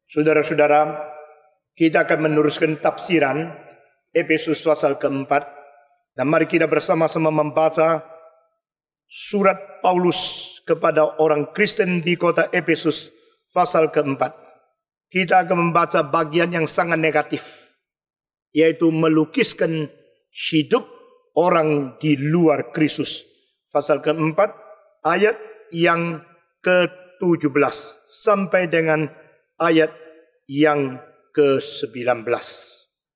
Saudara-saudara, kita akan meneruskan tafsiran Efesus pasal keempat. Dan mari kita bersama-sama membaca surat Paulus kepada orang Kristen di kota Efesus pasal keempat. Kita akan membaca bagian yang sangat negatif, yaitu melukiskan hidup orang di luar Kristus. Pasal keempat, ayat yang ke-17 sampai dengan ayat yang ke-19.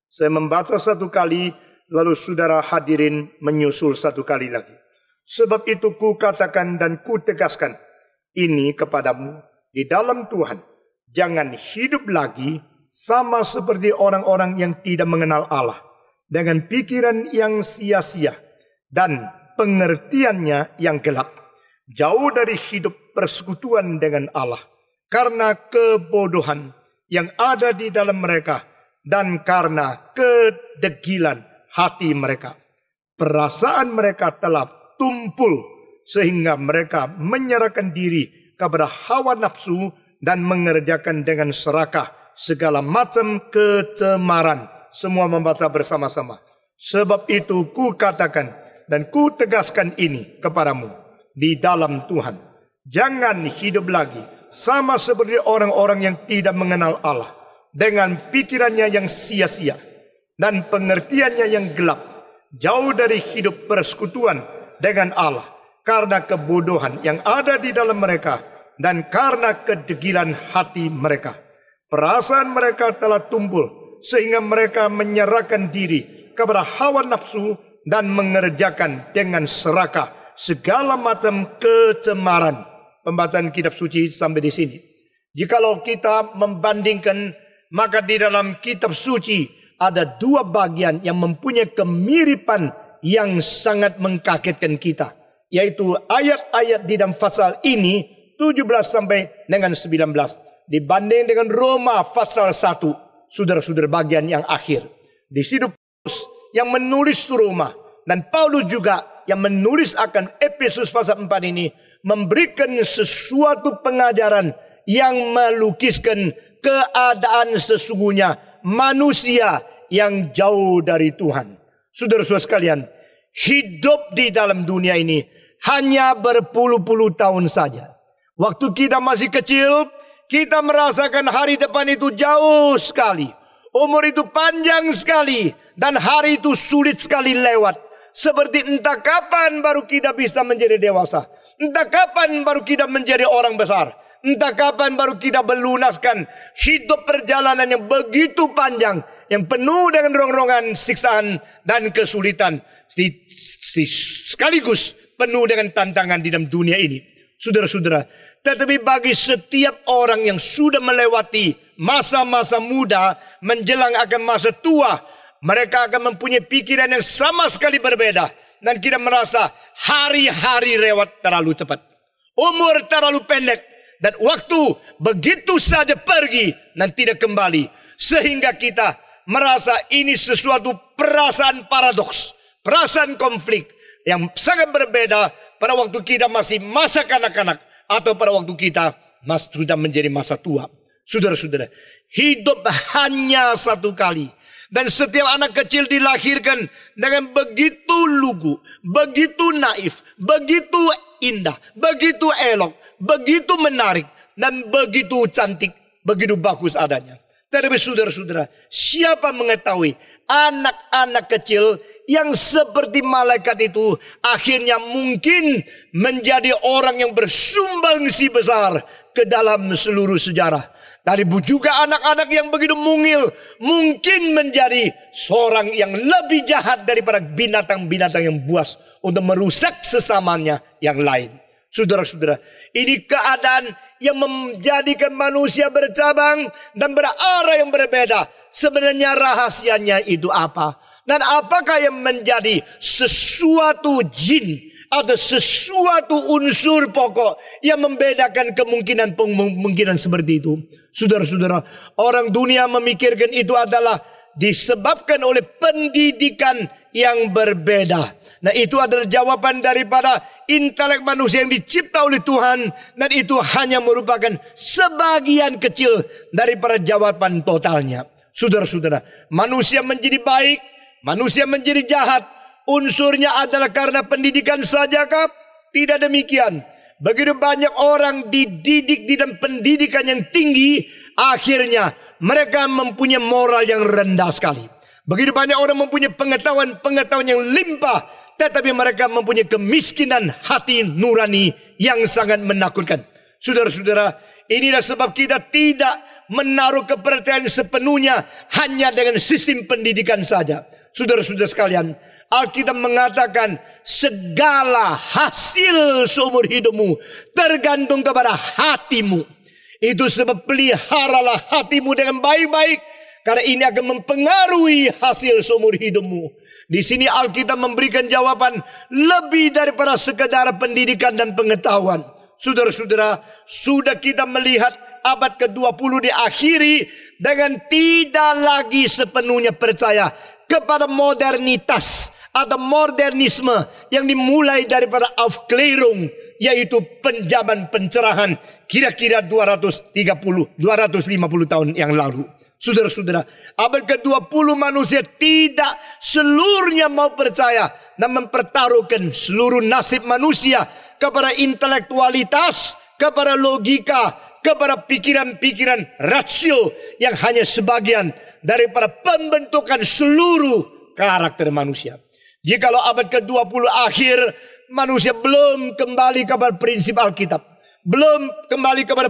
Saya membaca satu kali, lalu saudara hadirin menyusul satu kali lagi. Sebab itu ku katakan dan ku tegaskan ini kepadamu di dalam Tuhan. Jangan hidup lagi sama seperti orang-orang yang tidak mengenal Allah, dengan pikiran yang sia-sia dan pengertiannya yang gelap, jauh dari hidup persekutuan dengan Allah, karena kebodohan yang ada di dalam mereka dan karena kedegilan hati mereka. Perasaan mereka telah tumpul sehingga mereka menyerahkan diri kepada hawa nafsu dan mengerjakan dengan serakah segala macam kecemaran. Semua membaca bersama-sama. Sebab itu ku katakan dan ku tegaskan ini kepadamu di dalam Tuhan. Jangan hidup lagi sama seperti orang-orang yang tidak mengenal Allah, dengan pikirannya yang sia-sia dan pengertiannya yang gelap, jauh dari hidup persekutuan dengan Allah, karena kebodohan yang ada di dalam mereka dan karena kedegilan hati mereka. Perasaan mereka telah tumpul sehingga mereka menyerahkan diri kepada hawa nafsu dan mengerjakan dengan serakah segala macam kecemaran. Pembacaan kitab suci sampai di sini. Jikalau kita membandingkan, maka di dalam kitab suci ada dua bagian yang mempunyai kemiripan yang sangat mengkagetkan kita, yaitu ayat-ayat di dalam pasal ini 17 sampai dengan 19 dibanding dengan Roma pasal 1. Saudara-saudara, bagian yang akhir. Di situ Paulus yang menulis Roma dan Paulus juga yang menulis akan Efesus pasal 4 ini memberikan sesuatu pengajaran yang melukiskan keadaan sesungguhnya manusia yang jauh dari Tuhan. Saudara-saudara sekalian, hidup di dalam dunia ini hanya berpuluh-puluh tahun saja. Waktu kita masih kecil, kita merasakan hari depan itu jauh sekali. Umur itu panjang sekali dan hari itu sulit sekali lewat. Seperti entah kapan baru kita bisa menjadi dewasa. Entah kapan baru kita menjadi orang besar. Entah kapan baru kita melunaskan hidup perjalanan yang begitu panjang, yang penuh dengan rongrongan, siksaan dan kesulitan, sekaligus penuh dengan tantangan di dalam dunia ini. Saudara-saudara, tetapi bagi setiap orang yang sudah melewati masa-masa muda menjelang akan masa tua, mereka akan mempunyai pikiran yang sama sekali berbeda. Dan kita merasa hari-hari lewat terlalu cepat. Umur terlalu pendek. Dan waktu begitu saja pergi dan tidak kembali. Sehingga kita merasa ini sesuatu perasaan paradoks. Perasaan konflik yang sangat berbeda pada waktu kita masih masa kanak-kanak. Atau pada waktu kita sudah menjadi masa tua. Saudara-saudara, hidup hanya satu kali. Dan setiap anak kecil dilahirkan dengan begitu lugu, begitu naif, begitu indah, begitu elok, begitu menarik, dan begitu cantik, begitu bagus adanya. Tetapi saudara-saudara, siapa mengetahui anak-anak kecil yang seperti malaikat itu akhirnya mungkin menjadi orang yang bersumbangsi besar ke dalam seluruh sejarah. Dari juga anak-anak yang begitu mungil mungkin menjadi seorang yang lebih jahat daripada binatang-binatang yang buas untuk merusak sesamanya yang lain. Saudara-saudara, ini keadaan yang menjadikan manusia bercabang dan berarah yang berbeda. Sebenarnya rahasianya itu apa? Dan apakah yang menjadi sesuatu jin atau sesuatu unsur pokok yang membedakan kemungkinan seperti itu? Saudara-saudara, orang dunia memikirkan itu adalah disebabkan oleh pendidikan yang berbeda. Nah, itu adalah jawaban daripada intelek manusia yang dicipta oleh Tuhan. Dan itu hanya merupakan sebagian kecil daripada jawaban totalnya. Saudara-saudara, manusia menjadi baik, manusia menjadi jahat, unsurnya adalah karena pendidikan sajakah? Tidak demikian. Begitu banyak orang dididik di dalam pendidikan yang tinggi, akhirnya mereka mempunyai moral yang rendah sekali. Begitu banyak orang mempunyai pengetahuan yang limpah, tetapi mereka mempunyai kemiskinan hati nurani yang sangat menakutkan. Saudara-saudara, inilah sebab kita tidak menaruh kepercayaan sepenuhnya hanya dengan sistem pendidikan saja. Saudara-saudara sekalian, Alkitab mengatakan segala hasil seumur hidupmu tergantung kepada hatimu. Itu sebab peliharalah hatimu dengan baik-baik, karena ini akan mempengaruhi hasil seumur hidupmu. Di sini Alkitab memberikan jawaban lebih daripada sekadar pendidikan dan pengetahuan. Saudara-saudara, sudah kita melihat abad ke-20 diakhiri dengan tidak lagi sepenuhnya percaya kepada modernitas atau modernisme yang dimulai daripada Aufklärung, yaitu penjaman pencerahan kira-kira 250 tahun yang lalu. Saudara-saudara, abad ke-20 manusia tidak seluruhnya mau percaya dan mempertaruhkan seluruh nasib manusia kepada intelektualitas, kepada logika, kepada pikiran-pikiran rasio yang hanya sebagian daripada pembentukan seluruh karakter manusia. Jikalau abad ke-20 akhir, manusia belum kembali kepada prinsip Alkitab, belum kembali kepada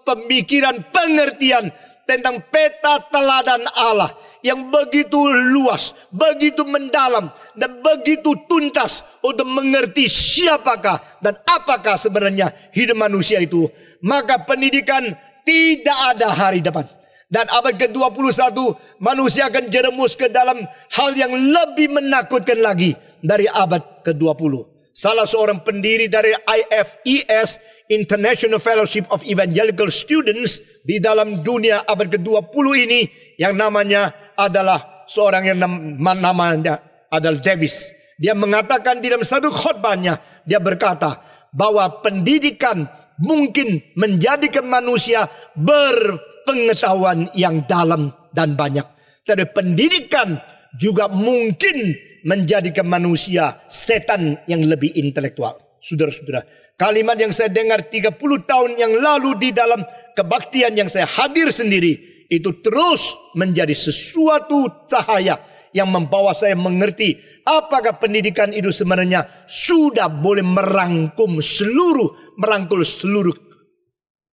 pemikiran, pengertian tentang peta teladan Allah yang begitu luas, begitu mendalam, dan begitu tuntas untuk mengerti siapakah dan apakah sebenarnya hidup manusia itu, maka pendidikan tidak ada hari depan. Dan abad ke-21 manusia akan jeremus ke dalam hal yang lebih menakutkan lagi dari abad ke-20. Salah seorang pendiri dari IFES, International Fellowship of Evangelical Students, di dalam dunia abad ke-20 ini, yang namanya adalah seorang yang namanya adalah Davis. Dia mengatakan di dalam satu khotbahnya, dia berkata bahwa pendidikan mungkin menjadikan manusia berpengetahuan yang dalam dan banyak. Tapi pendidikan juga mungkin menjadikan manusia setan yang lebih intelektual. Saudara-saudara, kalimat yang saya dengar 30 tahun yang lalu di dalam kebaktian yang saya hadir sendiri, itu terus menjadi sesuatu cahaya yang membawa saya mengerti apakah pendidikan itu sebenarnya sudah boleh merangkul seluruh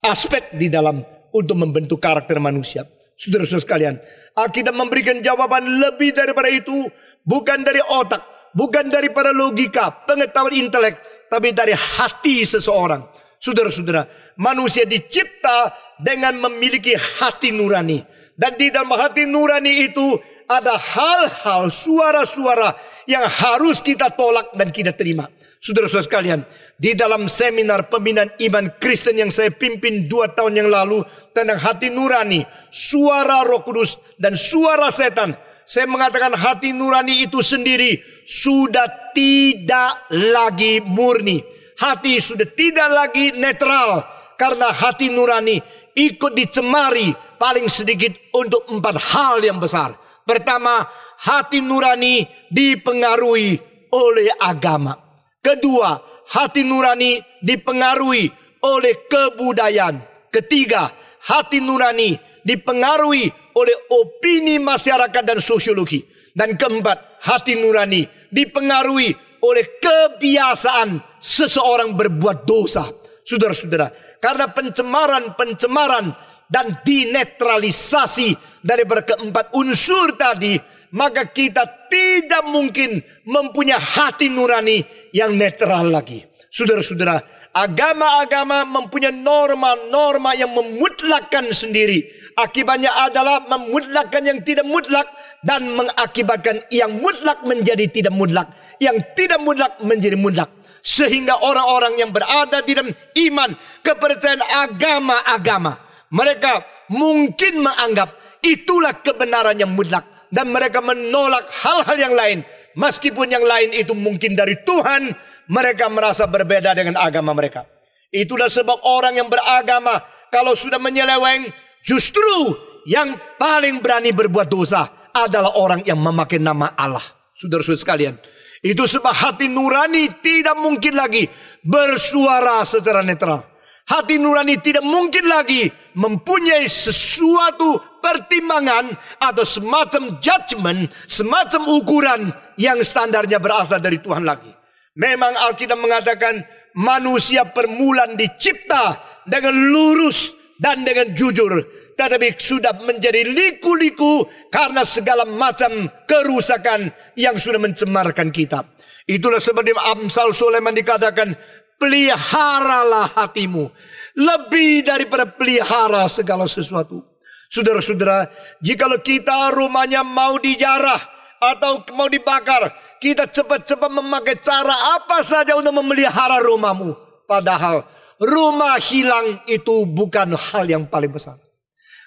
aspek di dalam untuk membentuk karakter manusia. Saudara-saudara sekalian, Alkitab memberikan jawaban lebih daripada itu, bukan dari otak, bukan daripada logika, pengetahuan intelek, tapi dari hati seseorang. Saudara-saudara, manusia dicipta dengan memiliki hati nurani, dan di dalam hati nurani itu ada hal-hal, suara-suara yang harus kita tolak dan kita terima. Saudara-saudara sekalian, di dalam seminar pembinaan iman Kristen yang saya pimpin 2 tahun yang lalu tentang hati nurani, suara Roh Kudus dan suara setan, saya mengatakan hati nurani itu sendiri sudah tidak lagi murni. Hati sudah tidak lagi netral, karena hati nurani ikut dicemari paling sedikit untuk 4 hal yang besar. Pertama, hati nurani dipengaruhi oleh agama. Kedua, hati nurani dipengaruhi oleh kebudayaan. Ketiga, hati nurani dipengaruhi oleh opini masyarakat dan sosiologi. Dan keempat, hati nurani dipengaruhi oleh kebiasaan seseorang berbuat dosa. Saudara-saudara, karena pencemaran dan dinetralisasi daripada keempat unsur tadi, maka kita tidak mungkin mempunyai hati nurani yang netral lagi. Saudara-saudara, agama-agama mempunyai norma-norma yang memutlakkan sendiri. Akibatnya adalah memutlakkan yang tidak mutlak dan mengakibatkan yang mutlak menjadi tidak mutlak, yang tidak mutlak menjadi mutlak. Sehingga orang-orang yang berada di dalam iman, kepercayaan agama-agama, mereka mungkin menganggap itulah kebenaran yang mutlak, dan mereka menolak hal-hal yang lain Meskipun yang lain itu mungkin dari Tuhan, mereka merasa berbeda dengan agama mereka. Itulah sebab orang yang beragama, kalau sudah menyeleweng, justru yang paling berani berbuat dosa adalah orang yang memakai nama Allah. Saudara-saudara sekalian, itu sebab hati nurani tidak mungkin lagi bersuara secara netral. Hati nurani tidak mungkin lagi mempunyai sesuatu pertimbangan atau semacam judgment, semacam ukuran yang standarnya berasal dari Tuhan lagi. Memang Alkitab mengatakan manusia permulaan dicipta dengan lurus dan dengan jujur, tetapi sudah menjadi liku-liku karena segala macam kerusakan yang sudah mencemarkan kita. Itulah sebab di Amsal Sulaiman dikatakan, peliharalah hatimu lebih daripada pelihara segala sesuatu. Saudara-saudara, jikalau kita rumahnya mau dijarah atau mau dibakar, kita cepat-cepat memakai cara apa saja untuk memelihara rumahmu. Padahal rumah hilang itu bukan hal yang paling besar.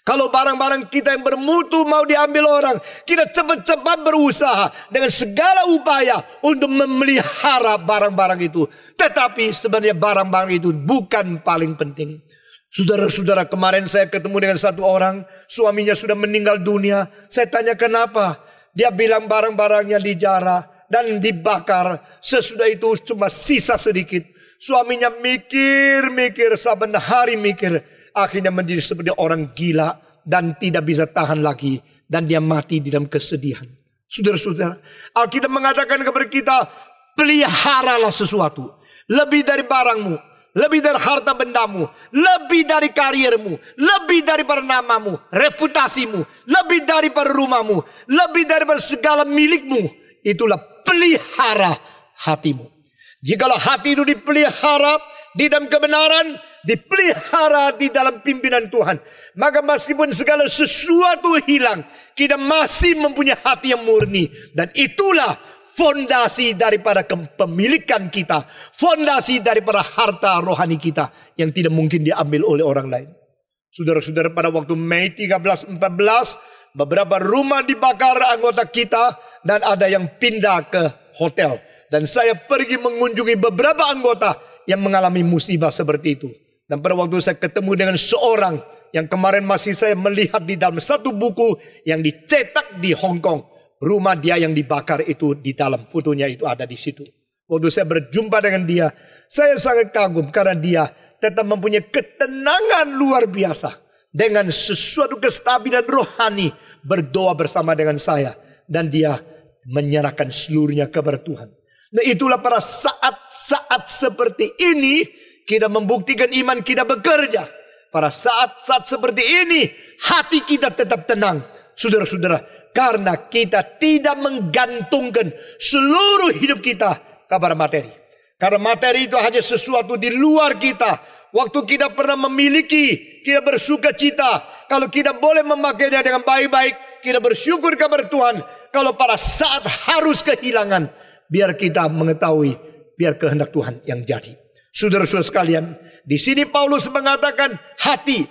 Kalau barang-barang kita yang bermutu mau diambil orang, kita cepat-cepat berusaha dengan segala upaya untuk memelihara barang-barang itu. Tetapi sebenarnya barang-barang itu bukan paling penting. Saudara-saudara, kemarin saya ketemu dengan satu orang, suaminya sudah meninggal dunia. Saya tanya kenapa? Dia bilang barang-barangnya dijarah dan dibakar. Sesudah itu cuma sisa sedikit. Suaminya mikir, saban hari mikir. Akhirnya menjadi seperti orang gila dan tidak bisa tahan lagi. Dan dia mati di dalam kesedihan. Saudara-saudara, Alkitab mengatakan kepada kita, peliharalah sesuatu. Lebih dari barangmu, lebih dari harta bendamu, lebih dari karirmu, lebih daripada namamu, reputasimu, lebih daripada rumahmu, lebih daripada segala milikmu. Itulah pelihara hatimu. Jikalau hati itu dipelihara di dalam kebenaran, dipelihara di dalam pimpinan Tuhan, maka meskipun segala sesuatu hilang, kita masih mempunyai hati yang murni. Dan itulah fondasi daripada kepemilikan kita, fondasi daripada harta rohani kita yang tidak mungkin diambil oleh orang lain. Saudara-saudara, pada waktu Mei 13-14, beberapa rumah dibakar anggota kita dan ada yang pindah ke hotel. Dan saya pergi mengunjungi beberapa anggota yang mengalami musibah seperti itu. Dan pada waktu saya ketemu dengan seorang yang kemarin masih saya melihat di dalam satu buku yang dicetak di Hong Kong. Rumah dia yang dibakar itu di dalam, fotonya itu ada di situ. Waktu saya berjumpa dengan dia, saya sangat kagum karena dia tetap mempunyai ketenangan luar biasa. Dengan sesuatu kestabilan rohani, berdoa bersama dengan saya. Dan dia menyerahkan seluruhnya kepada Tuhan. Nah, itulah pada saat-saat seperti ini kita membuktikan iman kita bekerja. Pada saat-saat seperti ini hati kita tetap tenang. Saudara-saudara, karena kita tidak menggantungkan seluruh hidup kita kepada materi. Karena materi itu hanya sesuatu di luar kita. Waktu kita pernah memiliki, kita bersuka cita. Kalau kita boleh memakainya dengan baik-baik, kita bersyukur kepada Tuhan. Kalau pada saat harus kehilangan, biar kita mengetahui, biar kehendak Tuhan yang jadi. Saudara-saudara sekalian, di sini Paulus mengatakan hati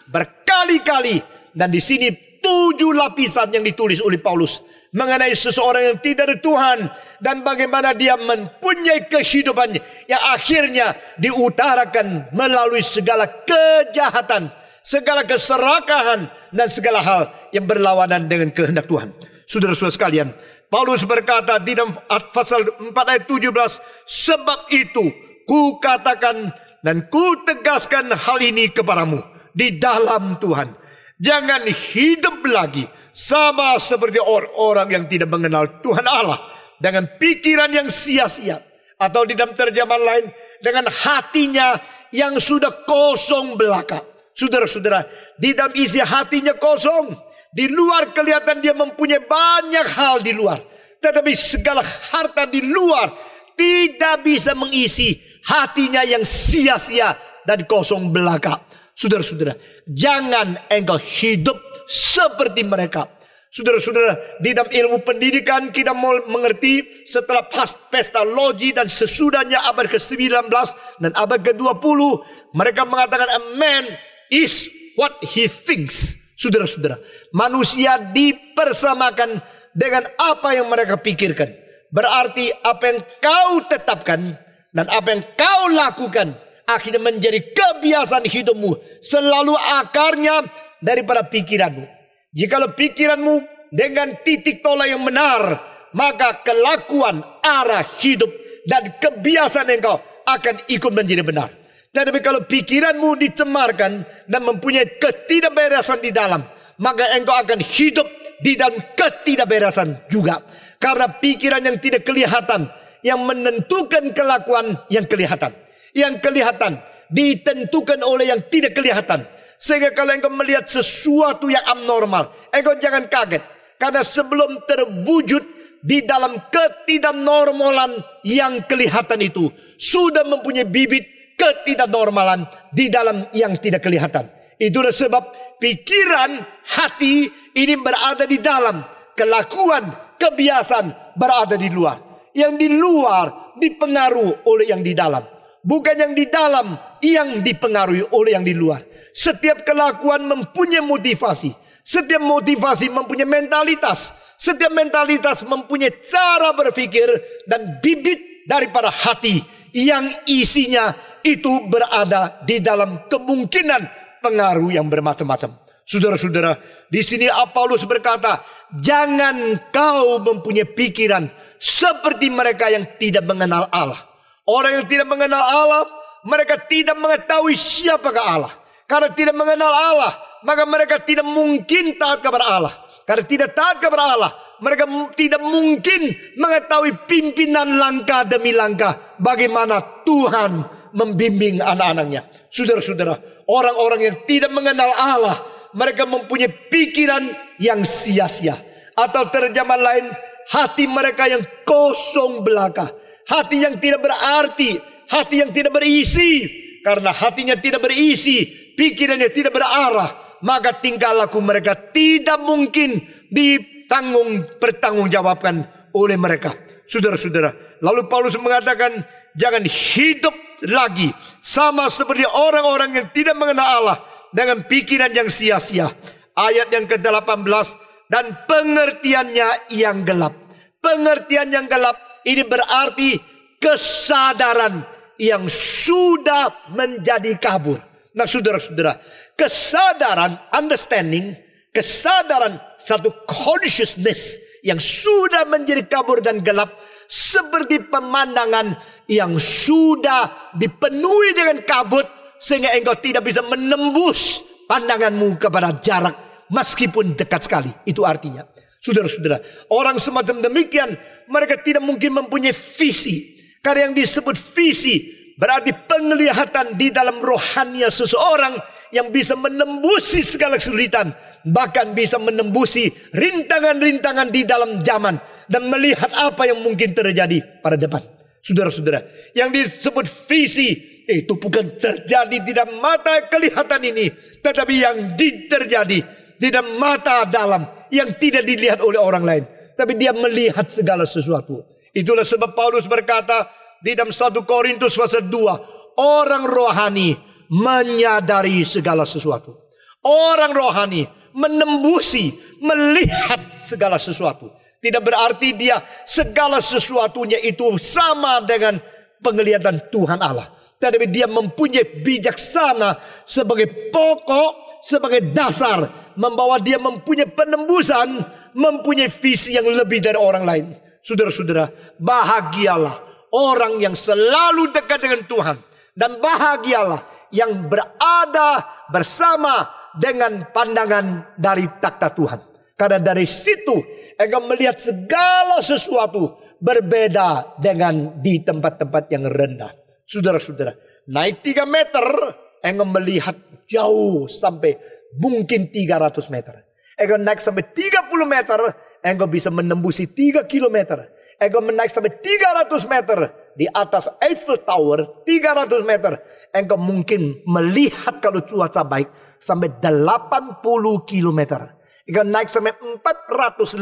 berkali-kali. Dan di sini 7 lapisan yang ditulis oleh Paulus mengenai seseorang yang tidak dari Tuhan. Dan bagaimana dia mempunyai kehidupan yang akhirnya diutarakan melalui segala kejahatan, segala keserakahan, dan segala hal yang berlawanan dengan kehendak Tuhan. Saudara-saudara sekalian, Paulus berkata di dalam pasal 4 ayat 17, sebab itu ku katakan dan ku tegaskan hal ini kepadamu di dalam Tuhan. Jangan hidup lagi sama seperti orang-orang yang tidak mengenal Tuhan Allah, dengan pikiran yang sia-sia, atau di dalam terjemahan lain, dengan hatinya yang sudah kosong belaka. Saudara-saudara, di dalam isi hatinya kosong. Di luar kelihatan dia mempunyai banyak hal di luar. Tetapi segala harta di luar tidak bisa mengisi hatinya yang sia-sia dan kosong belaka. Saudara-saudara, jangan engkau hidup seperti mereka. Saudara-saudara, di dalam ilmu pendidikan kita mau mengerti setelah pesta logi dan sesudahnya abad ke-19 dan abad ke-20, mereka mengatakan a man is what he thinks. Saudara-saudara, manusia dipersamakan dengan apa yang mereka pikirkan. Berarti apa yang kau tetapkan dan apa yang kau lakukan akhirnya menjadi kebiasaan hidupmu. Selalu akarnya daripada pikiranmu. Jikalau pikiranmu dengan titik tolak yang benar, maka kelakuan, arah hidup dan kebiasaan engkau akan ikut menjadi benar. Tetapi kalau pikiranmu dicemarkan dan mempunyai ketidakberesan di dalam, maka engkau akan hidup di dalam ketidakberesan juga. Karena pikiran yang tidak kelihatan yang menentukan kelakuan yang kelihatan. Yang kelihatan ditentukan oleh yang tidak kelihatan. Sehingga kalau engkau melihat sesuatu yang abnormal, engkau jangan kaget. Karena sebelum terwujud di dalam ketidaknormalan yang kelihatan itu, sudah mempunyai bibit ketidaknormalan di dalam yang tidak kelihatan. Itulah sebab pikiran, hati ini berada di dalam. Kelakuan, kebiasaan berada di luar. Yang di luar dipengaruhi oleh yang di dalam. Bukan yang di dalam yang dipengaruhi oleh yang di luar. Setiap kelakuan mempunyai motivasi. Setiap motivasi mempunyai mentalitas. Setiap mentalitas mempunyai cara berpikir dan bibit daripada hati yang isinya itu berada di dalam kemungkinan pengaruh yang bermacam-macam. Saudara-saudara, di sini Paulus berkata, jangan kau mempunyai pikiran seperti mereka yang tidak mengenal Allah. Orang yang tidak mengenal Allah, mereka tidak mengetahui siapakah Allah. Karena tidak mengenal Allah, maka mereka tidak mungkin taat kepada Allah. Karena tidak taat kepada Allah, mereka tidak mungkin mengetahui pimpinan langkah demi langkah bagaimana Tuhan membimbing anak-anaknya. Saudara-saudara, orang-orang yang tidak mengenal Allah, mereka mempunyai pikiran yang sia-sia. Atau terjemah lain, hati mereka yang kosong belaka. Hati yang tidak berarti, hati yang tidak berisi. Karena hatinya tidak berisi, pikirannya tidak berarah, maka tingkah laku mereka tidak mungkin dipertanggungjawabkan oleh mereka. Saudara-saudara, lalu Paulus mengatakan, jangan hidup lagi sama seperti orang-orang yang tidak mengenal Allah dengan pikiran yang sia-sia. Ayat yang ke-18, dan pengertiannya yang gelap. Pengertian yang gelap ini berarti kesadaran yang sudah menjadi kabur. Nah saudara-saudara, kesadaran, understanding, kesadaran satu consciousness yang sudah menjadi kabur dan gelap, seperti pemandangan yang sudah dipenuhi dengan kabut, sehingga engkau tidak bisa menembus pandanganmu kepada jarak meskipun dekat sekali. Itu artinya, saudara-saudara, orang semacam demikian mereka tidak mungkin mempunyai visi. Karena yang disebut visi berarti penglihatan di dalam rohania seseorang yang bisa menembusi segala kesulitan, bahkan bisa menembusi rintangan-rintangan di dalam zaman dan melihat apa yang mungkin terjadi pada depan. Saudara-saudara, yang disebut visi itu bukan terjadi di dalam mata kelihatan ini, tetapi yang terjadi di dalam mata dalam yang tidak dilihat oleh orang lain, tapi dia melihat segala sesuatu. Itulah sebab Paulus berkata di dalam 1 Korintus pasal 2, orang rohani menyadari segala sesuatu. Orang rohani menembusi, melihat segala sesuatu. Tidak berarti dia segala sesuatunya itu sama dengan penglihatan Tuhan Allah. Tetapi dia mempunyai bijaksana sebagai pokok, sebagai dasar, membawa dia mempunyai penembusan, mempunyai visi yang lebih dari orang lain. Saudara-saudara, bahagialah orang yang selalu dekat dengan Tuhan. Dan bahagialah yang berada bersama dengan pandangan dari takhta Tuhan. Karena dari situ engkau melihat segala sesuatu berbeda dengan di tempat-tempat yang rendah. Saudara-saudara, naik 3 meter engkau melihat jauh sampai mungkin 300 meter. Engkau naik sampai 30 meter, engkau bisa menembusi 3 kilometer. Engkau menaik sampai 300 meter di atas Eiffel Tower, 300 meter. Engkau mungkin melihat kalau cuaca baik sampai 80 kilometer. Engkau naik sampai 450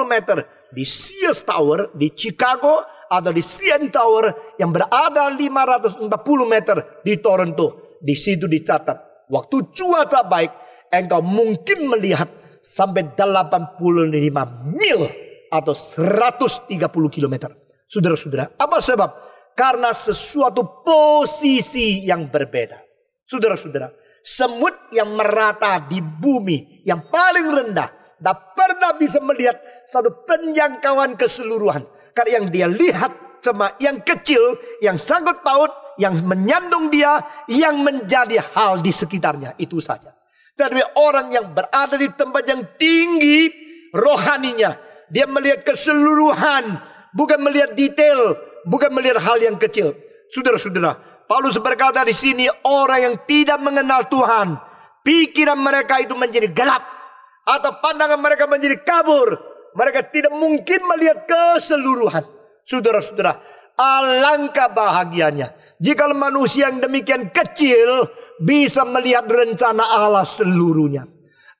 meter di Sears Tower di Chicago atau di CN Tower yang berada 540 meter di Toronto. Di situ dicatat, waktu cuaca baik, engkau mungkin melihat sampai 85 mil atau 130 kilometer. Saudara-saudara, apa sebab? Karena sesuatu posisi yang berbeda. Saudara-saudara, semut yang merata di bumi yang paling rendah tak pernah bisa melihat satu penjangkauan keseluruhan. Karena yang dia lihat cuma yang kecil, yang sangkut paut, yang menyandung dia, yang menjadi hal di sekitarnya. Itu saja. Tapi orang yang berada di tempat yang tinggi rohaninya, dia melihat keseluruhan, bukan melihat detail, bukan melihat hal yang kecil. Saudara-saudara, Paulus berkata di sini, orang yang tidak mengenal Tuhan, pikiran mereka itu menjadi gelap, atau pandangan mereka menjadi kabur. Mereka tidak mungkin melihat keseluruhan. Saudara-saudara, alangkah bahagianya jika manusia yang demikian kecil bisa melihat rencana Allah seluruhnya.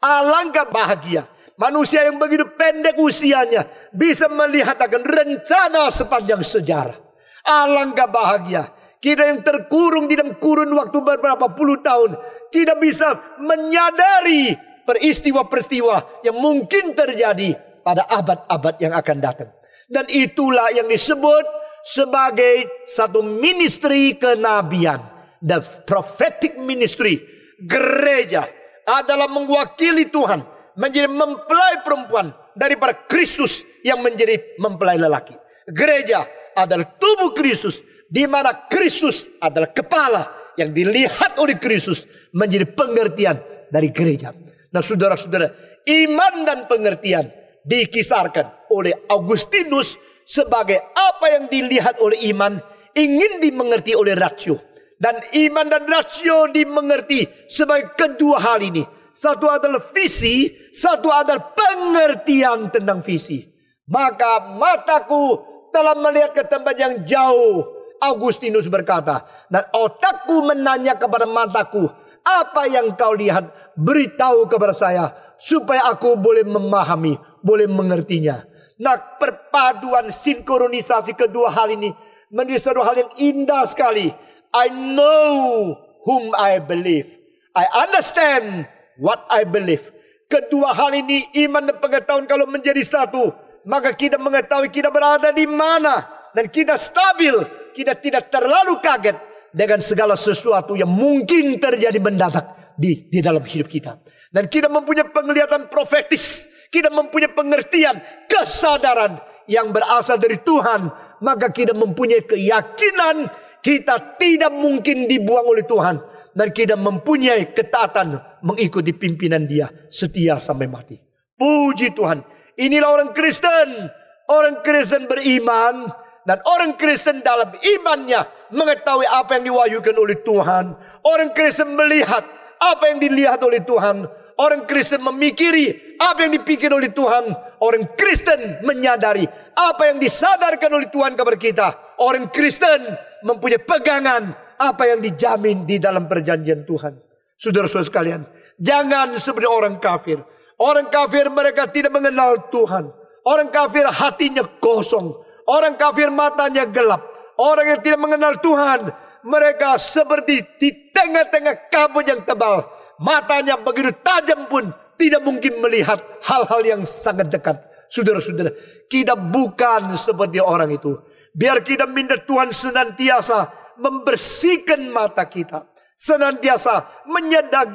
Alangkah bahagia manusia yang begitu pendek usianya bisa melihat akan rencana sepanjang sejarah. Alangkah bahagia kita yang terkurung di dalam kurun waktu beberapa puluh tahun, kita bisa menyadari peristiwa-peristiwa yang mungkin terjadi pada abad-abad yang akan datang. Dan itulah yang disebut sebagai satu ministry kenabian, the prophetic ministry. Gereja adalah mewakili Tuhan menjadi mempelai perempuan daripada Kristus yang menjadi mempelai lelaki. Gereja adalah tubuh Kristus, di mana Kristus adalah kepala yang dilihat oleh Kristus menjadi pengertian dari gereja. Nah, saudara-saudara, iman dan pengertian dikisarkan oleh Augustinus sebagai apa yang dilihat oleh iman ingin dimengerti oleh rasio. Dan iman dan rasio dimengerti sebagai kedua hal ini. Satu adalah visi, satu adalah pengertian tentang visi. Maka mataku telah melihat ke tempat yang jauh, Augustinus berkata. Dan otakku menanya kepada mataku, apa yang kau lihat? Beritahu kepada saya supaya aku boleh memahami, boleh mengertinya. Nah, perpaduan sinkronisasi kedua hal ini menjadi satu hal yang indah sekali. I know whom I believe. I understand what I believe. Kedua hal ini, iman dan pengetahuan kalau menjadi satu, maka kita mengetahui kita berada di mana. Dan kita stabil, kita tidak terlalu kaget dengan segala sesuatu yang mungkin terjadi mendadak di dalam hidup kita. Dan kita mempunyai penglihatan profetis, kita mempunyai pengertian, kesadaran yang berasal dari Tuhan. Maka kita mempunyai keyakinan kita tidak mungkin dibuang oleh Tuhan. Dan kita mempunyai ketaatan mengikuti pimpinan Dia setia sampai mati. Puji Tuhan. Inilah orang Kristen. Orang Kristen beriman. Dan orang Kristen dalam imannya mengetahui apa yang diwahyukan oleh Tuhan. Orang Kristen melihat apa yang dilihat oleh Tuhan. Orang Kristen memikiri apa yang dipikir oleh Tuhan. Orang Kristen menyadari apa yang disadarkan oleh Tuhan kepada kita. Orang Kristen mempunyai pegangan apa yang dijamin di dalam perjanjian Tuhan. Saudara-saudara sekalian, jangan seperti orang kafir. Orang kafir mereka tidak mengenal Tuhan. Orang kafir hatinya kosong. Orang kafir matanya gelap. Orang yang tidak mengenal Tuhan, mereka seperti di tengah-tengah kabut yang tebal. Matanya begitu tajam pun tidak mungkin melihat hal-hal yang sangat dekat. Saudara-saudara, kita bukan seperti orang itu. Biar kita minta Tuhan senantiasa membersihkan mata kita. Senantiasa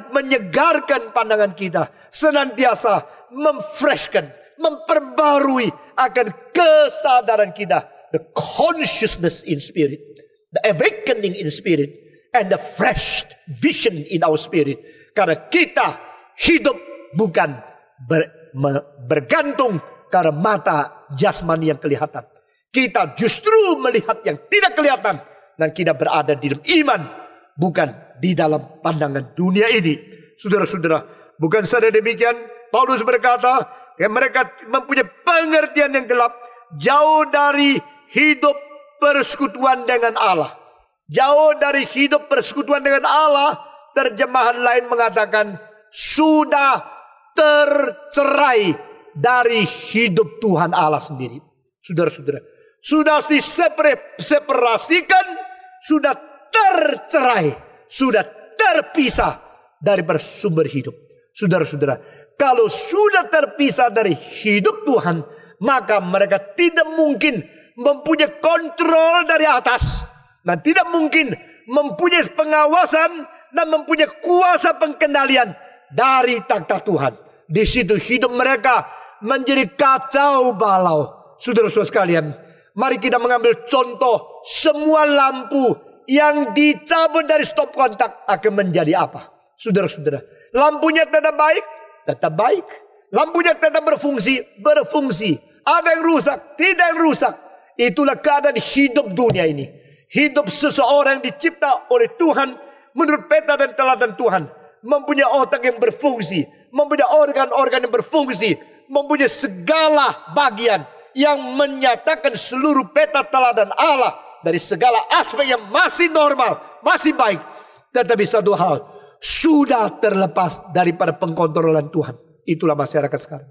menyegarkan pandangan kita. Senantiasa memfreshkan, memperbarui akan kesadaran kita. The consciousness in spirit. The awakening in spirit. And the fresh vision in our spirit. Karena kita hidup bukan bergantung karena mata jasmani yang kelihatan. Kita justru melihat yang tidak kelihatan. Dan kita berada di dalam iman. Bukan di dalam pandangan dunia ini. Saudara-saudara, bukan saja demikian. Paulus berkata, mereka mempunyai pengertian yang gelap. Jauh dari hidup persekutuan dengan Allah. Jauh dari hidup persekutuan dengan Allah. Terjemahan lain mengatakan sudah tercerai dari hidup Tuhan Allah sendiri. Saudara-saudara, sudah diseparasikan, sudah tercerai, sudah terpisah dari bersumber hidup. Saudara-saudara, kalau sudah terpisah dari hidup Tuhan, maka mereka tidak mungkin mempunyai kontrol dari atas, dan tidak mungkin mempunyai pengawasan dan mempunyai kuasa pengendalian dari takhta Tuhan. Di situ hidup mereka menjadi kacau balau. Saudara-saudara sekalian, mari kita mengambil contoh, semua lampu yang dicabut dari stop kontak akan menjadi apa? Saudara-saudara, lampunya tetap baik, tetap baik. Lampunya tetap berfungsi, berfungsi. Ada yang rusak, tidak yang rusak. Itulah keadaan hidup dunia ini. Hidup seseorang yang dicipta oleh Tuhan menurut peta dan teladan Tuhan. Mempunyai otak yang berfungsi, mempunyai organ-organ yang berfungsi, mempunyai segala bagian yang menyatakan seluruh peta teladan Allah dari segala aspek yang masih normal, masih baik. Tetapi satu hal, sudah terlepas daripada pengkontrolan Tuhan. Itulah masyarakat sekarang.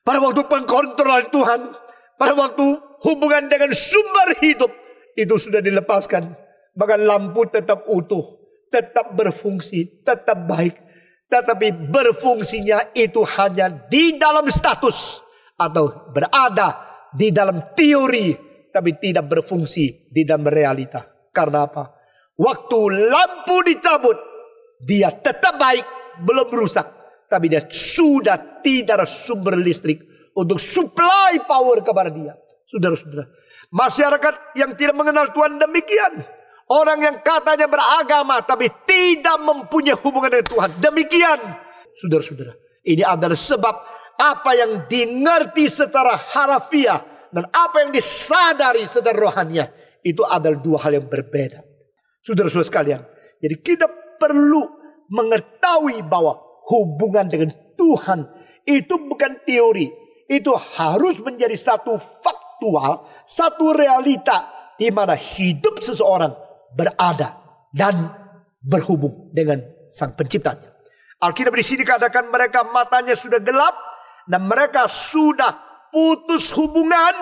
Pada waktu pengkontrolan Tuhan, pada waktu hubungan dengan sumber hidup itu sudah dilepaskan, maka lampu tetap utuh, tetap berfungsi, tetap baik. Tetapi berfungsinya itu hanya di dalam status atau berada di dalam teori, tapi tidak berfungsi di dalam realita. Karena apa? Waktu lampu dicabut, dia tetap baik, belum rusak, tapi dia sudah tidak ada sumber listrik untuk supply power kepada dia. Saudara-saudara, masyarakat yang tidak mengenal Tuhan demikian. Orang yang katanya beragama tapi tidak mempunyai hubungan dengan Tuhan demikian. Saudara-saudara, ini adalah sebab apa yang dimengerti secara harafiah dan apa yang disadari secara rohania itu adalah dua hal yang berbeda. Saudara-saudara sekalian, jadi kita perlu mengetahui bahwa hubungan dengan Tuhan itu bukan teori. Itu harus menjadi satu faktual, satu realita di mana hidup seseorang berada dan berhubung dengan Sang Penciptanya. Alkitab di sini katakan mereka matanya sudah gelap dan mereka sudah putus hubungan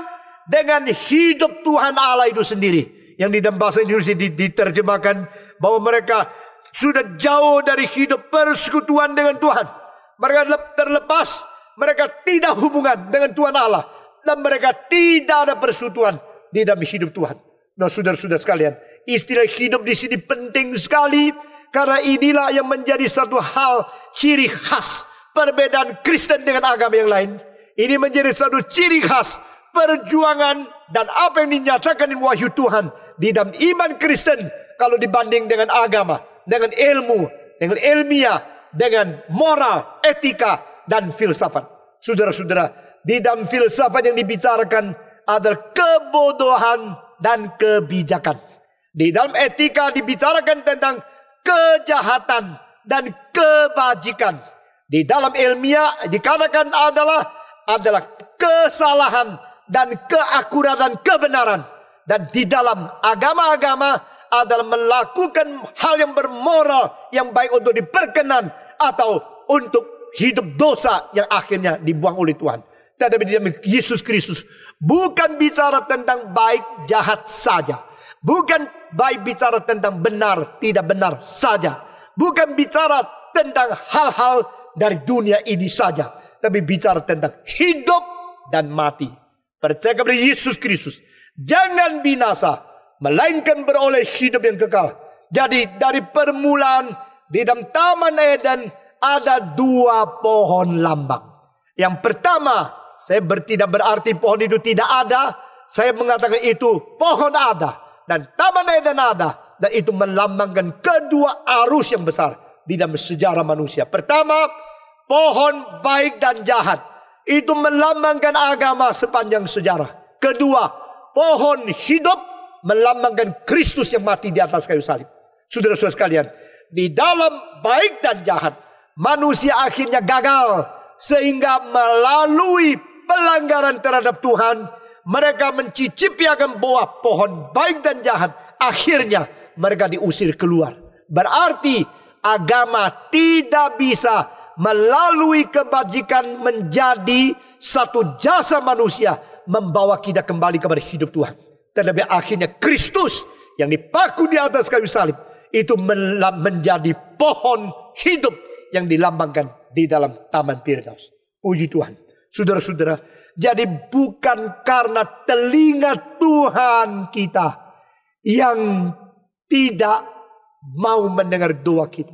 dengan hidup Tuhan Allah itu sendiri. Yang di dalam bahasa Indonesia diterjemahkan bahwa mereka sudah jauh dari hidup persekutuan dengan Tuhan. Mereka terlepas, mereka tidak hubungan dengan Tuhan Allah, dan mereka tidak ada persekutuan di dalam hidup Tuhan. Nah, saudara-saudara sekalian, istilah hidup di sini penting sekali karena inilah yang menjadi satu hal ciri khas perbedaan Kristen dengan agama yang lain. Ini menjadi satu ciri khas perjuangan dan apa yang dinyatakan di wahyu Tuhan di dalam iman Kristen kalau dibanding dengan agama, dengan ilmu, dengan ilmiah, dengan moral, etika, dan filsafat. Saudara-saudara, di dalam filsafat yang dibicarakan adalah kebodohan dan kebijakan. Di dalam etika dibicarakan tentang kejahatan dan kebajikan. Di dalam ilmiah dikatakan adalah kesalahan dan keakuratan kebenaran. Dan di dalam agama-agama adalah melakukan hal yang bermoral, yang baik untuk diperkenan atau untuk hidup dosa yang akhirnya dibuang oleh Tuhan. Tetapi di dalam Yesus Kristus bukan bicara tentang baik jahat saja. Bukan baik bicara tentang benar tidak benar saja. Bukan bicara tentang hal-hal dari dunia ini saja. Tapi bicara tentang hidup dan mati. Percaya kepada Yesus Kristus. Jangan binasa, melainkan beroleh hidup yang kekal. Jadi dari permulaan di dalam Taman Eden ada dua pohon lambang. Yang pertama, saya tidak berarti pohon itu tidak ada. Saya mengatakan itu pohon ada. Dan Taman Eden ada. Dan itu melambangkan kedua arus yang besar di dalam sejarah manusia. Pertama, pohon baik dan jahat. Itu melambangkan agama sepanjang sejarah. Kedua, pohon hidup melambangkan Kristus yang mati di atas kayu salib. Saudara-saudara sekalian, di dalam baik dan jahat, manusia akhirnya gagal. Sehingga melalui pelanggaran terhadap Tuhan, mereka mencicipi akan buah pohon baik dan jahat. Akhirnya mereka diusir keluar. Berarti agama tidak bisa melalui kebajikan menjadi satu jasa manusia membawa kita kembali kepada hidup Tuhan. Tetapi akhirnya Kristus yang dipaku di atas kayu salib itu menjadi pohon hidup yang dilambangkan di dalam Taman Firdaus. Puji Tuhan. Saudara-saudara, jadi bukan karena telinga Tuhan kita yang tidak mau mendengar doa kita.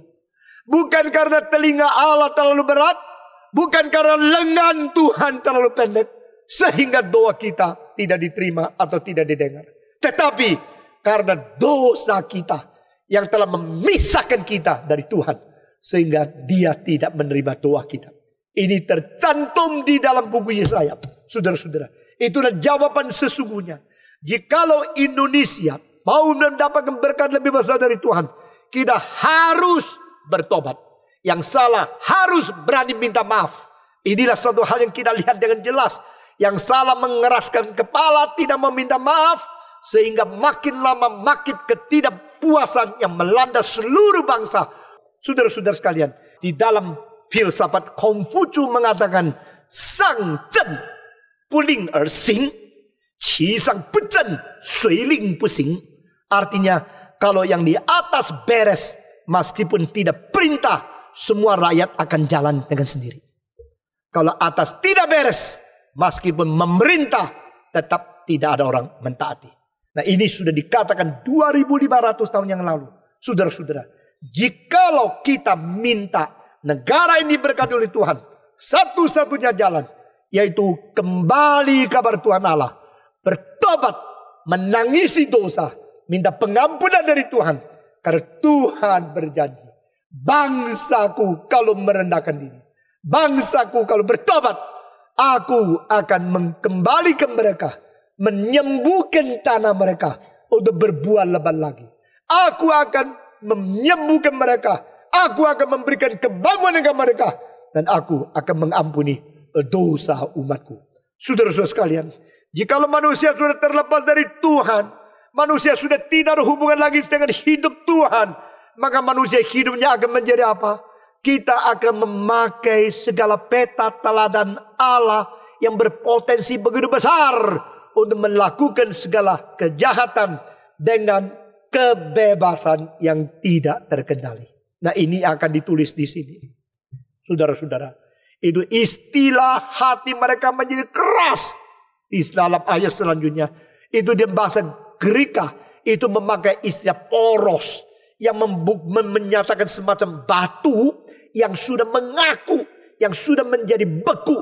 Bukan karena telinga Allah terlalu berat, bukan karena lengan Tuhan terlalu pendek, sehingga doa kita tidak diterima atau tidak didengar. Tetapi karena dosa kita yang telah memisahkan kita dari Tuhan, sehingga Dia tidak menerima doa kita. Ini tercantum di dalam buku Yesaya. Saudara-saudara, itulah jawaban sesungguhnya. Jikalau Indonesia mau mendapatkan berkat lebih besar dari Tuhan, kita harus bertobat. Yang salah harus berani minta maaf. Inilah satu hal yang kita lihat dengan jelas. Yang salah mengeraskan kepala, tidak meminta maaf, sehingga makin lama makin ketidakpuasan yang melanda seluruh bangsa. Saudara-saudara sekalian, di dalam filsafat Konghucu mengatakan, Sang Zhen Puling Er Xing, Qi Sang Buzhen Sui Ling Bu Xing. Artinya, kalau yang di atas beres, meskipun tidak perintah, semua rakyat akan jalan dengan sendiri. Kalau atas tidak beres, meskipun memerintah, tetap tidak ada orang mentaati. Nah, ini sudah dikatakan 2500 tahun yang lalu. Saudara-saudara, jikalau kita minta negara ini diberkati oleh Tuhan, satu-satunya jalan yaitu kembali kabar Tuhan Allah, bertobat, menangisi dosa, minta pengampunan dari Tuhan. Karena Tuhan berjanji, bangsaku kalau merendahkan diri, bangsaku kalau bertobat, aku akan kembali ke mereka, menyembuhkan tanah mereka untuk berbuah lebat lagi. Aku akan menyembuhkan mereka, aku akan memberikan kebangunan kepada mereka, dan aku akan mengampuni dosa umatku. Saudara-saudara sekalian, jikalau manusia sudah terlepas dari Tuhan, manusia sudah tidak ada hubungan lagi dengan hidup Tuhan, maka manusia hidupnya akan menjadi apa? Kita akan memakai segala peta teladan Allah yang berpotensi begitu besar untuk melakukan segala kejahatan dengan kebebasan yang tidak terkendali. Nah, ini akan ditulis di sini. Saudara-saudara, itu istilah hati mereka menjadi keras. Di dalam ayat selanjutnya, itu di bahasa Greka, itu memakai istilah poros, yang menyatakan semacam batu yang sudah mengaku, yang sudah menjadi beku,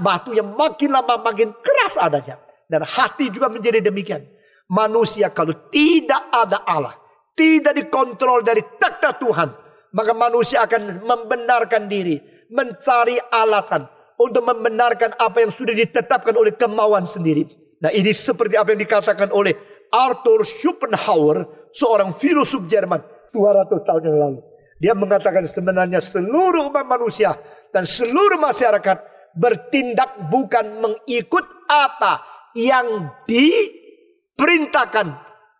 batu yang makin lama makin keras adanya. Dan hati juga menjadi demikian. Manusia kalau tidak ada Allah, tidak dikontrol dari takhta Tuhan, maka manusia akan membenarkan diri, mencari alasan untuk membenarkan apa yang sudah ditetapkan oleh kemauan sendiri. Nah, ini seperti apa yang dikatakan oleh Arthur Schopenhauer, seorang filosof Jerman 200 tahun yang lalu. Dia mengatakan sebenarnya seluruh umat manusia dan seluruh masyarakat bertindak bukan mengikut apa yang diperintahkan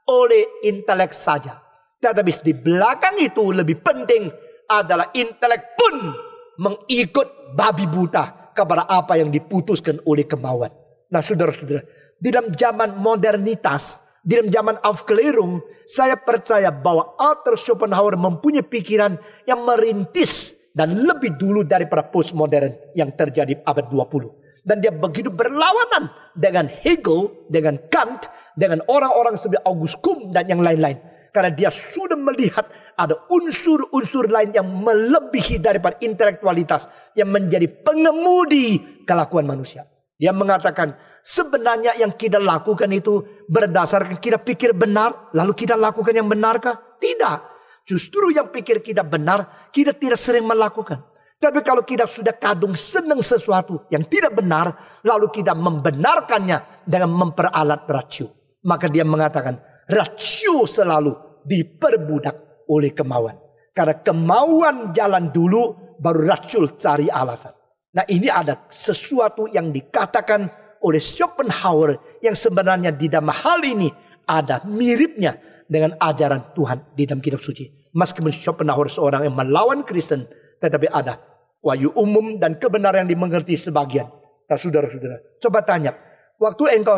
oleh intelek saja. Tetapi di belakang itu lebih penting adalah intelek pun mengikut babi buta kepada apa yang diputuskan oleh kemauan. Nah, saudara-saudara, di dalam zaman modernitas, di dalam zaman Aufklärung, saya percaya bahwa Arthur Schopenhauer mempunyai pikiran yang merintis dan lebih dulu daripada postmodern yang terjadi abad 20. Dan dia begitu berlawanan dengan Hegel, dengan Kant, dengan orang-orang seperti August Comte dan yang lain-lain. Karena dia sudah melihat ada unsur-unsur lain yang melebihi daripada intelektualitas yang menjadi pengemudi kelakuan manusia. Dia mengatakan sebenarnya yang kita lakukan itu berdasarkan kita pikir benar, lalu kita lakukan yang benarkah? Tidak. Justru yang pikir kita benar, kita tidak sering melakukan. Tapi kalau kita sudah kadung senang sesuatu yang tidak benar, lalu kita membenarkannya dengan memperalat rasio. Maka dia mengatakan rasio selalu diperbudak oleh kemauan. Karena kemauan jalan dulu, baru rasio cari alasan. Nah, ini ada sesuatu yang dikatakan oleh Schopenhauer yang sebenarnya di dalam hal ini ada miripnya dengan ajaran Tuhan di dalam kitab suci. Meskipun Schopenhauer seorang yang melawan Kristen, tetapi ada wahyu umum dan kebenaran yang dimengerti sebagian. Nah, saudara-saudara, coba tanya, waktu engkau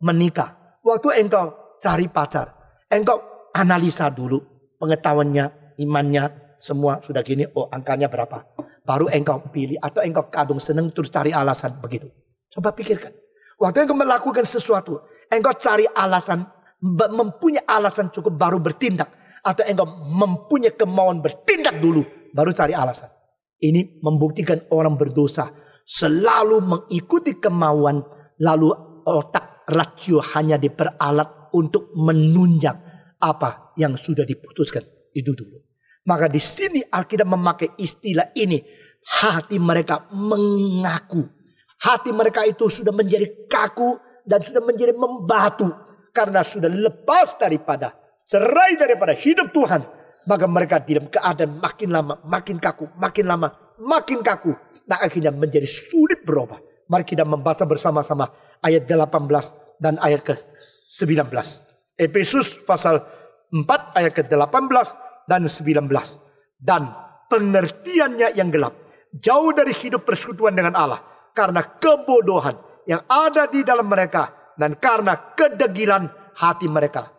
menikah, waktu engkau cari pacar, engkau analisa dulu pengetahuannya, imannya, semua sudah gini, oh angkanya berapa. baru engkau pilih atau engkau kadung senang terus cari alasan begitu. Coba pikirkan. Waktu engkau melakukan sesuatu, engkau cari alasan, mempunyai alasan cukup baru bertindak. Atau engkau mempunyai kemauan bertindak dulu, baru cari alasan. Ini membuktikan orang berdosa selalu mengikuti kemauan, lalu otak rasio hanya diperalat untuk menunjang apa yang sudah diputuskan itu dulu. Maka di sini Alkitab memakai istilah ini, hati mereka mengaku. Hati mereka itu sudah menjadi kaku dan sudah menjadi membatu karena sudah lepas daripada, cerai daripada hidup Tuhan. Maka mereka dalam keadaan makin lama makin kaku, makin lama makin kaku. Nah, akhirnya menjadi sulit berubah. Mari kita membaca bersama-sama ayat 18 dan ayat ke-19. Efesus pasal 4 ayat ke-18 dan 19. Dan pengertiannya yang gelap, jauh dari hidup persekutuan dengan Allah, karena kebodohan yang ada di dalam mereka dan karena kedegilan hati mereka.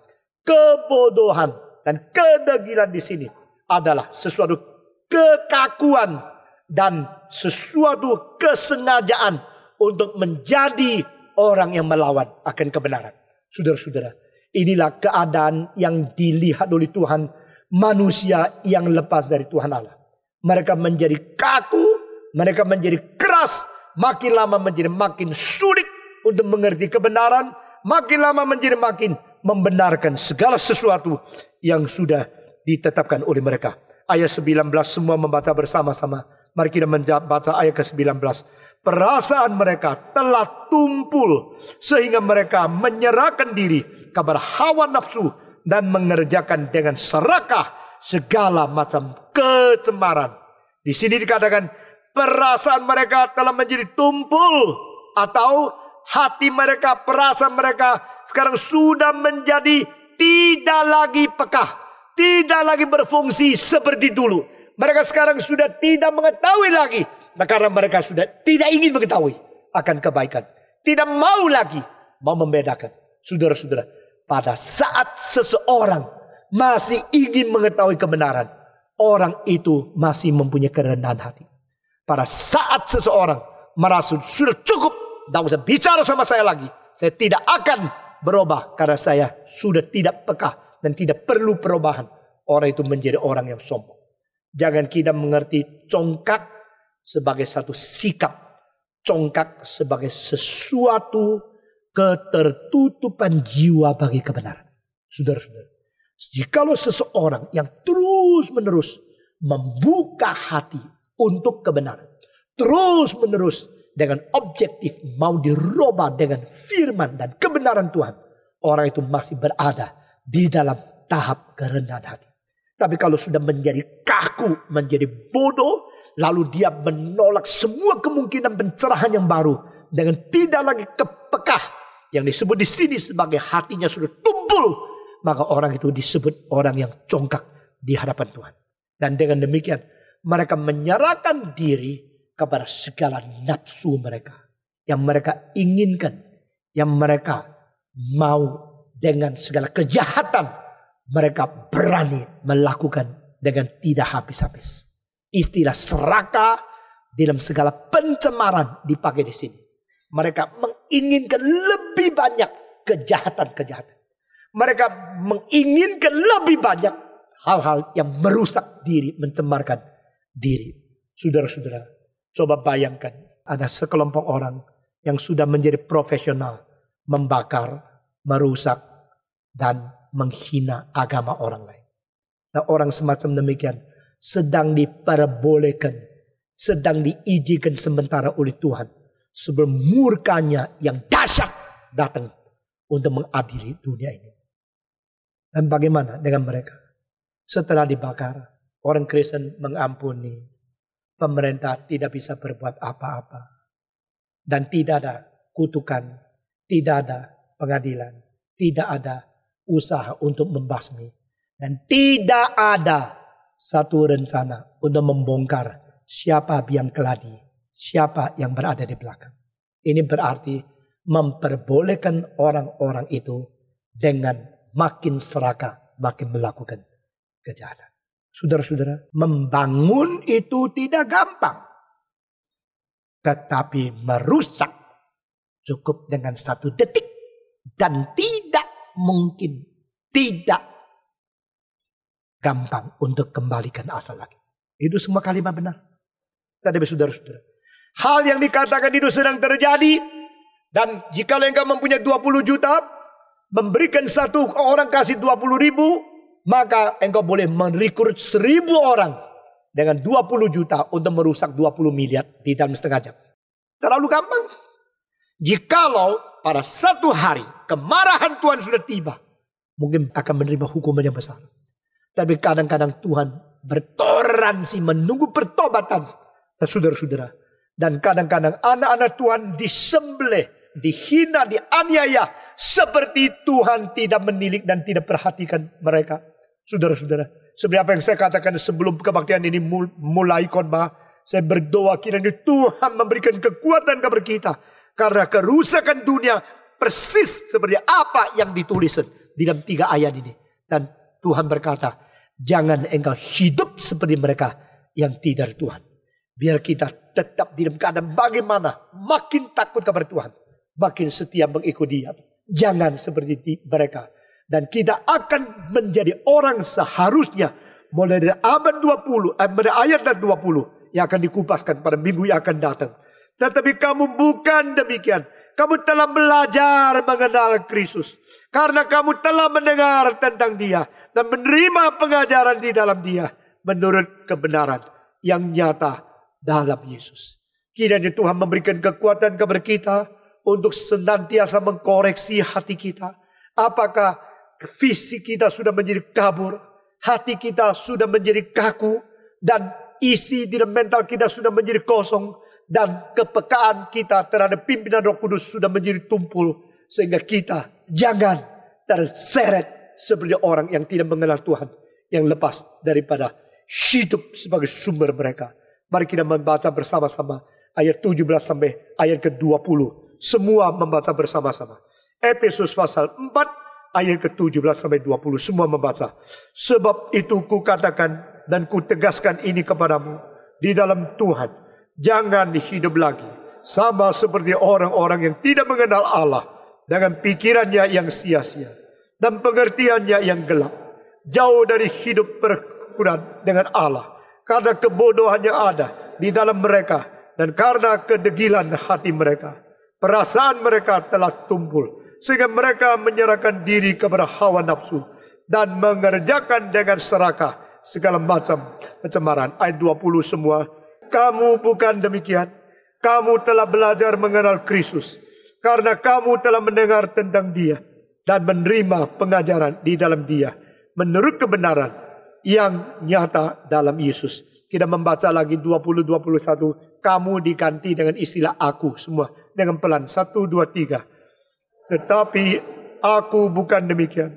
Kebodohan dan kedegilan di sini adalah sesuatu kekakuan dan sesuatu kesengajaan untuk menjadi orang yang melawan akan kebenaran. Saudara-saudara, inilah keadaan yang dilihat oleh Tuhan, manusia yang lepas dari Tuhan Allah. Mereka menjadi kaku, mereka menjadi keras, makin lama menjadi makin sulit untuk mengerti kebenaran, makin lama menjadi makin membenarkan segala sesuatu yang sudah ditetapkan oleh mereka. Ayat 19 semua membaca bersama-sama. Mari kita membaca ayat ke-19. Perasaan mereka telah tumpul sehingga mereka menyerahkan diri kepada hawa nafsu dan mengerjakan dengan serakah segala macam kecemaran. Di sini dikatakan perasaan mereka telah menjadi tumpul, atau hati mereka, perasaan mereka sekarang sudah menjadi tidak lagi pekah, tidak lagi berfungsi seperti dulu. Mereka sekarang sudah tidak mengetahui lagi, karena mereka sudah tidak ingin mengetahui akan kebaikan. Tidak mau lagi mau membedakan. Saudara-saudara, pada saat seseorang masih ingin mengetahui kebenaran, orang itu masih mempunyai kerendahan hati. Pada saat seseorang merasa sudah cukup, tidak usah bicara sama saya lagi, saya tidak akan berubah karena saya sudah tidak peka dan tidak perlu perubahan, orang itu menjadi orang yang sombong. Jangan kita mengerti congkak sebagai satu sikap, congkak sebagai sesuatu ketertutupan jiwa bagi kebenaran. Saudara-saudara, jikalau seseorang yang terus-menerus membuka hati untuk kebenaran, terus-menerus dengan objektif mau dirubah dengan firman dan kebenaran Tuhan, orang itu masih berada di dalam tahap kerendahan hati. Tapi kalau sudah menjadi kaku, menjadi bodoh, lalu dia menolak semua kemungkinan pencerahan yang baru dengan tidak lagi kepekah, yang disebut di sini sebagai hatinya sudah tumpul, maka orang itu disebut orang yang congkak di hadapan Tuhan. Dan dengan demikian mereka menyerahkan diri kepada segala nafsu mereka yang mereka inginkan, yang mereka mau, dengan segala kejahatan mereka berani melakukan dengan tidak habis-habis. Istilah serakah dalam segala pencemaran dipakai di sini. Mereka menginginkan lebih banyak kejahatan-kejahatan. Mereka menginginkan lebih banyak hal-hal yang merusak diri, mencemarkan diri. Saudara-saudara, coba bayangkan ada sekelompok orang yang sudah menjadi profesional membakar, merusak, dan menghina agama orang lain. Nah, orang semacam demikian sedang diperbolehkan, sedang diizinkan sementara oleh Tuhan sebelum murkanya yang dahsyat datang untuk mengadili dunia ini. Dan bagaimana dengan mereka? Setelah dibakar, orang Kristen mengampuni, pemerintah tidak bisa berbuat apa-apa, dan tidak ada kutukan, tidak ada pengadilan, tidak ada usaha untuk membasmi, dan tidak ada satu rencana untuk membongkar siapa biang keladi, siapa yang berada di belakang. Ini berarti memperbolehkan orang-orang itu dengan makin serakah, makin melakukan kejahatan. Saudara-saudara, membangun itu tidak gampang. Tetapi merusak cukup dengan 1 detik. Dan tidak mungkin, tidak gampang untuk kembalikan asal lagi. Itu semua kalimat benar. Tetapi saudara-saudara, hal yang dikatakan itu sedang terjadi. Dan jika engkau mempunyai 20 juta, memberikan satu orang kasih 20.000, maka engkau boleh merekrut 1.000 orang dengan 20 juta untuk merusak 20 miliar di dalam setengah jam. Terlalu gampang. Jikalau pada satu hari kemarahan Tuhan sudah tiba, mungkin akan menerima hukuman yang besar. Tapi kadang-kadang Tuhan bertoleransi menunggu pertobatan saudara-saudara. Dan kadang-kadang anak-anak Tuhan disembelih, dihina, dianiaya, seperti Tuhan tidak menilik dan tidak perhatikan mereka. Saudara-saudara, seperti apa yang saya katakan sebelum kebaktian ini mulai khotbah, saya berdoa kiranya Tuhan memberikan kekuatan kepada kita. Karena kerusakan dunia persis seperti apa yang ditulis di dalam 3 ayat ini. Dan Tuhan berkata, jangan engkau hidup seperti mereka yang tidak dari Tuhan. Biar kita tetap di dalam keadaan bagaimana makin takut kepada Tuhan, makin setia mengikuti Dia. Jangan seperti mereka. Dan kita akan menjadi orang seharusnya mulai dari abad 20, ayat 20 yang akan dikupaskan pada minggu yang akan datang. Tetapi kamu bukan demikian. Kamu telah belajar mengenal Kristus. Karena kamu telah mendengar tentang Dia dan menerima pengajaran di dalam Dia menurut kebenaran yang nyata dalam Yesus. Kiranya Tuhan memberikan kekuatan kepada kita untuk senantiasa mengkoreksi hati kita. Apakah fisik kita sudah menjadi kabur, hati kita sudah menjadi kaku, dan isi di dalam mental kita sudah menjadi kosong, dan kepekaan kita terhadap pimpinan Roh Kudus sudah menjadi tumpul, sehingga kita jangan terseret seperti orang yang tidak mengenal Tuhan, yang lepas daripada hidup sebagai sumber mereka. Mari kita membaca bersama-sama ayat 17 sampai ayat ke-20. Semua membaca bersama-sama. Efesus pasal 4 ayat ke-17 sampai 20. Semua membaca. Sebab itu kukatakan dan kutegaskan ini kepadamu di dalam Tuhan. Jangan hidup lagi sama seperti orang-orang yang tidak mengenal Allah, dengan pikirannya yang sia-sia dan pengertiannya yang gelap, jauh dari hidup perkuran dengan Allah, karena kebodohan yang ada di dalam mereka dan karena kedegilan hati mereka. Perasaan mereka telah tumpul sehingga mereka menyerahkan diri kepada hawa nafsu dan mengerjakan dengan serakah segala macam pencemaran. Ayat 20 semua. Kamu bukan demikian. Kamu telah belajar mengenal Kristus. Karena kamu telah mendengar tentang Dia dan menerima pengajaran di dalam Dia menurut kebenaran yang nyata dalam Yesus. Kita membaca lagi 20-21. Kamu diganti dengan istilah aku semua. Dengan pelan. 1, 2, 3. Tetapi aku bukan demikian.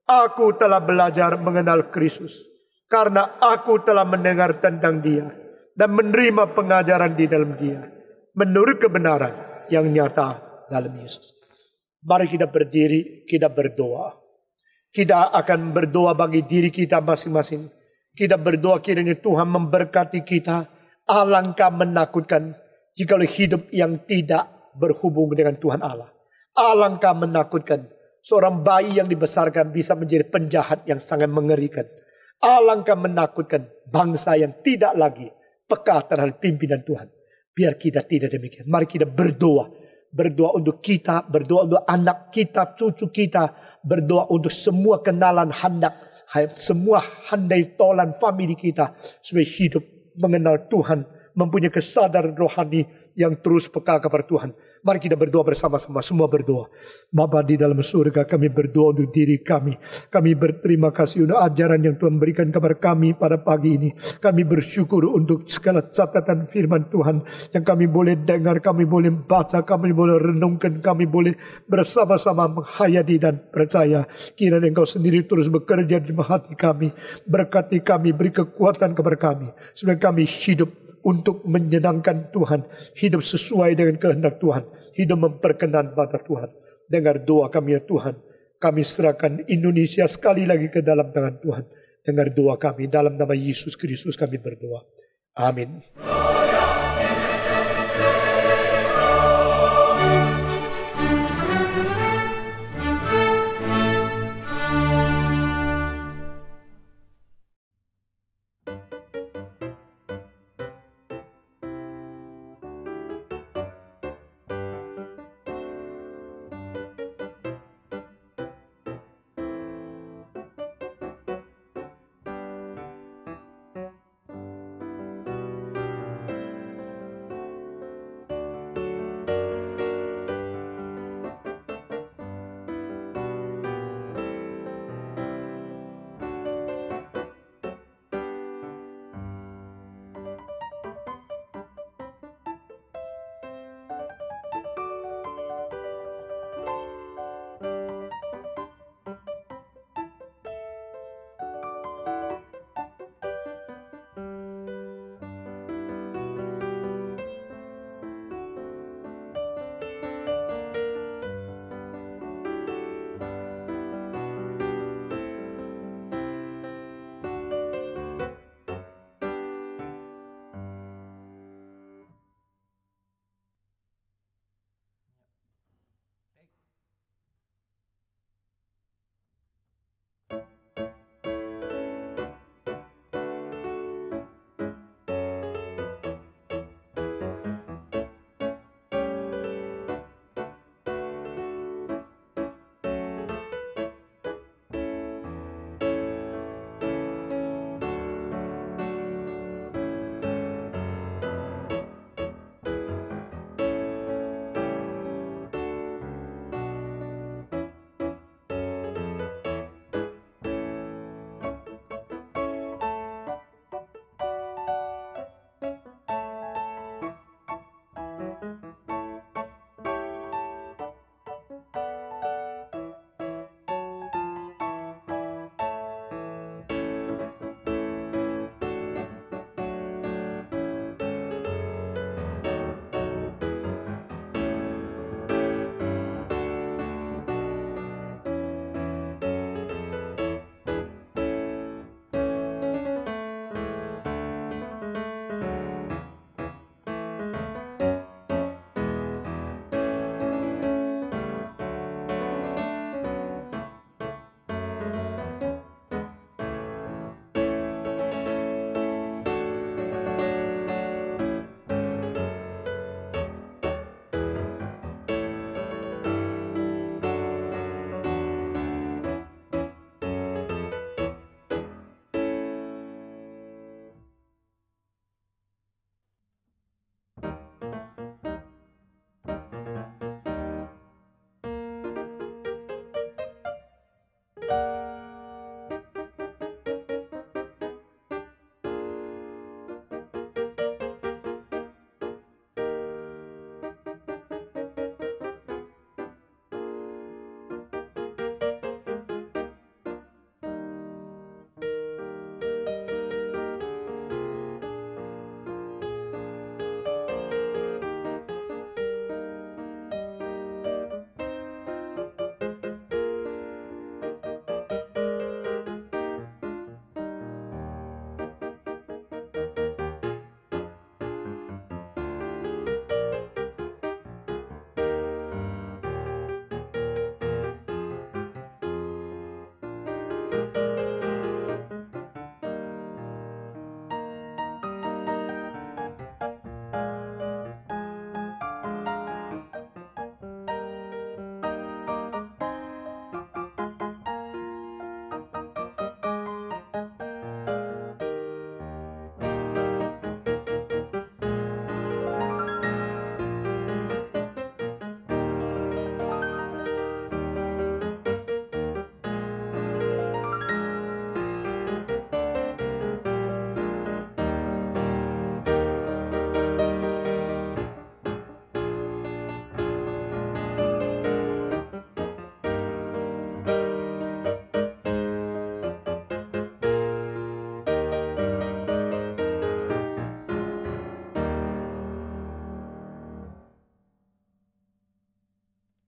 Aku telah belajar mengenal Kristus. Karena aku telah mendengar tentang Dia dan menerima pengajaran di dalam Dia menurut kebenaran yang nyata dalam Yesus. Mari kita berdiri, kita berdoa. Kita akan berdoa bagi diri kita masing-masing. Kita berdoa kiranya Tuhan memberkati kita. Alangkah menakutkan jika hidup yang tidak berhubung dengan Tuhan Allah. Alangkah menakutkan seorang bayi yang dibesarkan bisa menjadi penjahat yang sangat mengerikan. Alangkah menakutkan bangsa yang tidak lagi peka terhadap pimpinan Tuhan. Biar kita tidak demikian. Mari kita berdoa. Berdoa untuk kita, berdoa untuk anak kita, cucu kita. Berdoa untuk semua kenalan hendak, semua handai tolan famili kita. Supaya hidup mengenal Tuhan. Mempunyai kesadaran rohani yang terus peka kepada Tuhan. Mari kita berdoa bersama-sama, semua berdoa. Bapa di dalam surga, kami berdoa untuk diri kami. Kami berterima kasih untuk ajaran yang Tuhan berikan kepada kami pada pagi ini. Kami bersyukur untuk segala catatan firman Tuhan yang kami boleh dengar, kami boleh baca, kami boleh renungkan, kami boleh bersama-sama menghayati dan percaya. Kiranya Engkau sendiri terus bekerja di hati kami. Berkati kami, beri kekuatan kepada kami. Supaya kami hidup untuk menyenangkan Tuhan, hidup sesuai dengan kehendak Tuhan, hidup memperkenan pada Tuhan. Dengar doa kami ya Tuhan, kami serahkan Indonesia sekali lagi ke dalam tangan Tuhan. dengar doa kami. Dalam nama Yesus Kristus kami berdoa. Amin.